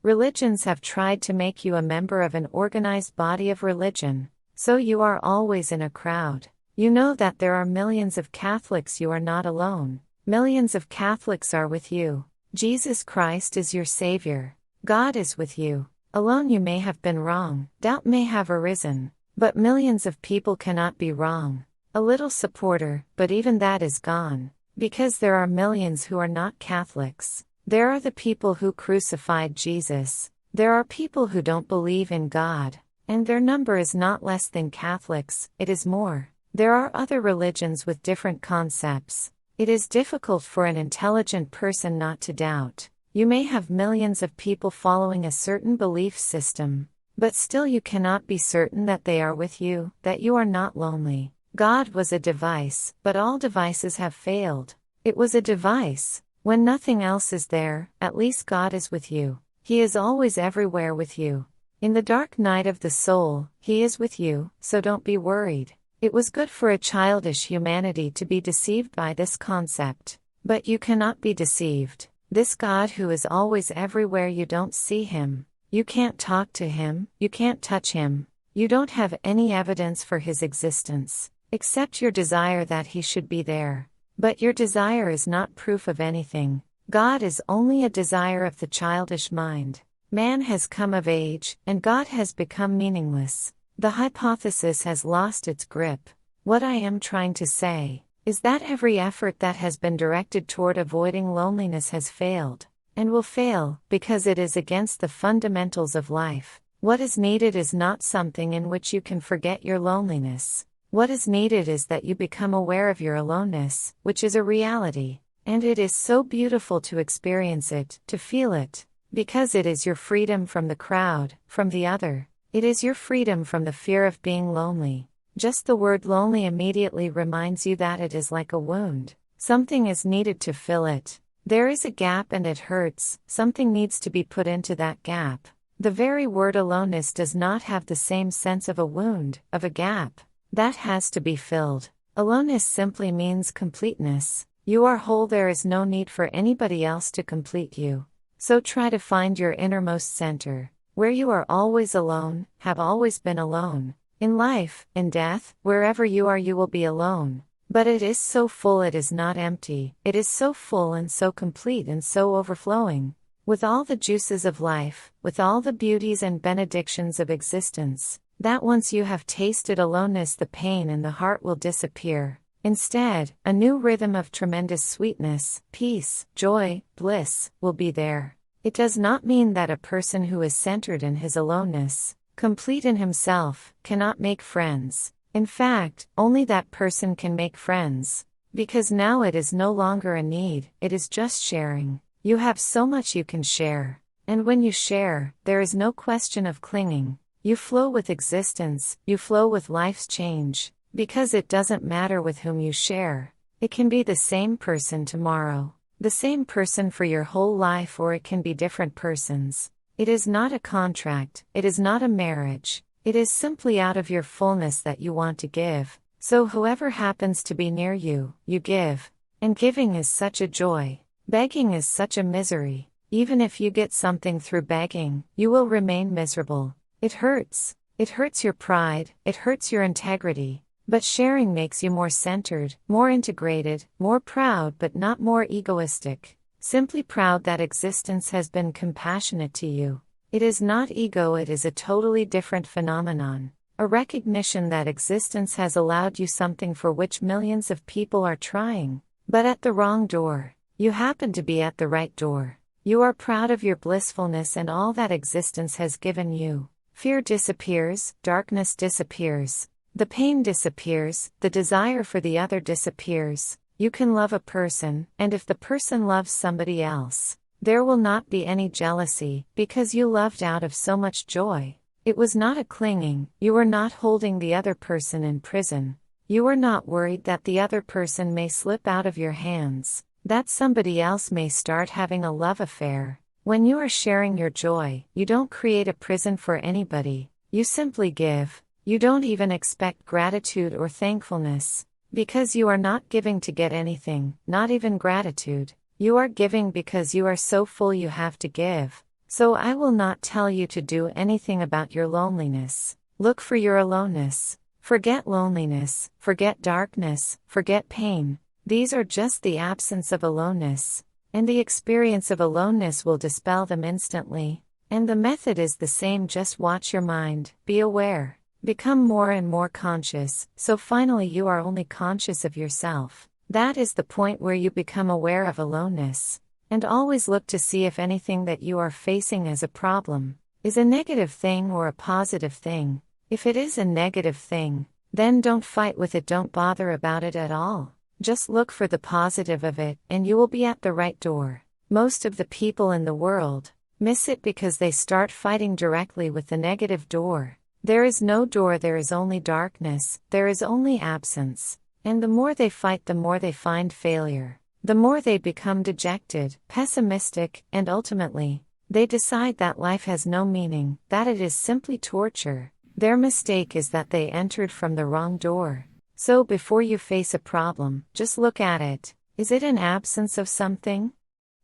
Religions have tried to make you a member of an organized body of religion, so you are always in a crowd. You know that there are millions of Catholics. You are not alone. Millions of Catholics are with you. Jesus Christ is your Savior. God is with you. Alone you may have been wrong, doubt may have arisen, but millions of people cannot be wrong. A little supporter, but even that is gone, because there are millions who are not Catholics. There are the people who crucified Jesus. There are people who don't believe in God, and their number is not less than Catholics, it is more. There are other religions with different concepts. It is difficult for an intelligent person not to doubt. You may have millions of people following a certain belief system, but still you cannot be certain that they are with you, that you are not lonely. God was a device, but all devices have failed. It was a device. When nothing else is there, at least God is with you. He is always everywhere with you. In the dark night of the soul, He is with you, so don't be worried. It was good for a childish humanity to be deceived by this concept. But you cannot be deceived. This God who is always everywhere, you don't see Him. You can't talk to Him, you can't touch Him. You don't have any evidence for His existence, except your desire that He should be there. But your desire is not proof of anything. God is only a desire of the childish mind. Man has come of age, and God has become meaningless. The hypothesis has lost its grip. What I am trying to say is that every effort that has been directed toward avoiding loneliness has failed, and will fail, because it is against the fundamentals of life. What is needed is not something in which you can forget your loneliness. What is needed is that you become aware of your aloneness, which is a reality, and it is so beautiful to experience it, to feel it, because it is your freedom from the crowd, from the other. It is your freedom from the fear of being lonely. Just the word lonely immediately reminds you that it is like a wound. Something is needed to fill it. There is a gap and it hurts. Something needs to be put into that gap. The very word aloneness does not have the same sense of a wound, of a gap. That has to be filled. Aloneness simply means completeness. You are whole, there is no need for anybody else to complete you. So try to find your innermost center, where you are always alone, have always been alone. In life, in death, wherever you are you will be alone. But it is so full, it is not empty. It is so full and so complete and so overflowing. With all the juices of life, with all the beauties and benedictions of existence, that once you have tasted aloneness, the pain in the heart will disappear. Instead, a new rhythm of tremendous sweetness, peace, joy, bliss, will be there. It does not mean that a person who is centered in his aloneness, complete in himself, cannot make friends. In fact, only that person can make friends. Because now it is no longer a need, it is just sharing. You have so much you can share. And when you share, there is no question of clinging. You flow with existence, you flow with life's change. Because it doesn't matter with whom you share. It can be the same person tomorrow. The same person for your whole life, or it can be different persons. It is not a contract, it is not a marriage. It is simply out of your fullness that you want to give. So whoever happens to be near you, you give. And giving is such a joy. Begging is such a misery. Even if you get something through begging, you will remain miserable. It hurts. It hurts your pride, it hurts your integrity. But sharing makes you more centered, more integrated, more proud, but not more egoistic. Simply proud that existence has been compassionate to you. It is not ego, it is a totally different phenomenon. A recognition that existence has allowed you something for which millions of people are trying, but at the wrong door. You happen to be at the right door. You are proud of your blissfulness and all that existence has given you. Fear disappears, darkness disappears. The pain disappears, the desire for the other disappears. You can love a person, and if the person loves somebody else, there will not be any jealousy, because you loved out of so much joy. It was not a clinging, you were not holding the other person in prison. You were not worried that the other person may slip out of your hands, that somebody else may start having a love affair. When you are sharing your joy, you don't create a prison for anybody, you simply give. You don't even expect gratitude or thankfulness, because you are not giving to get anything, not even gratitude. You are giving because you are so full you have to give. So I will not tell you to do anything about your loneliness. Look for your aloneness. Forget loneliness, forget darkness, forget pain. These are just the absence of aloneness. And the experience of aloneness will dispel them instantly. And the method is the same, just watch your mind, be aware, become more and more conscious, so finally you are only conscious of yourself. That is the point where you become aware of aloneness. And always look to see if anything that you are facing as a problem is a negative thing or a positive thing. If it is a negative thing, then don't fight with it, don't bother about it at all. Just look for the positive of it, and you will be at the right door. Most of the people in the world miss it because they start fighting directly with the negative door. There is no door, there is only darkness, there is only absence. And the more they fight, the more they find failure. The more they become dejected, pessimistic, and ultimately, they decide that life has no meaning, that it is simply torture. Their mistake is that they entered from the wrong door. So before you face a problem, just look at it. Is it an absence of something?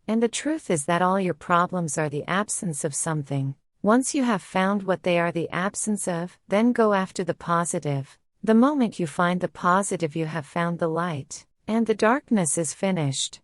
And the truth is that all your problems are the absence of something. Once you have found what they are the absence of, then go after the positive. The moment you find the positive, you have found the light, and the darkness is finished.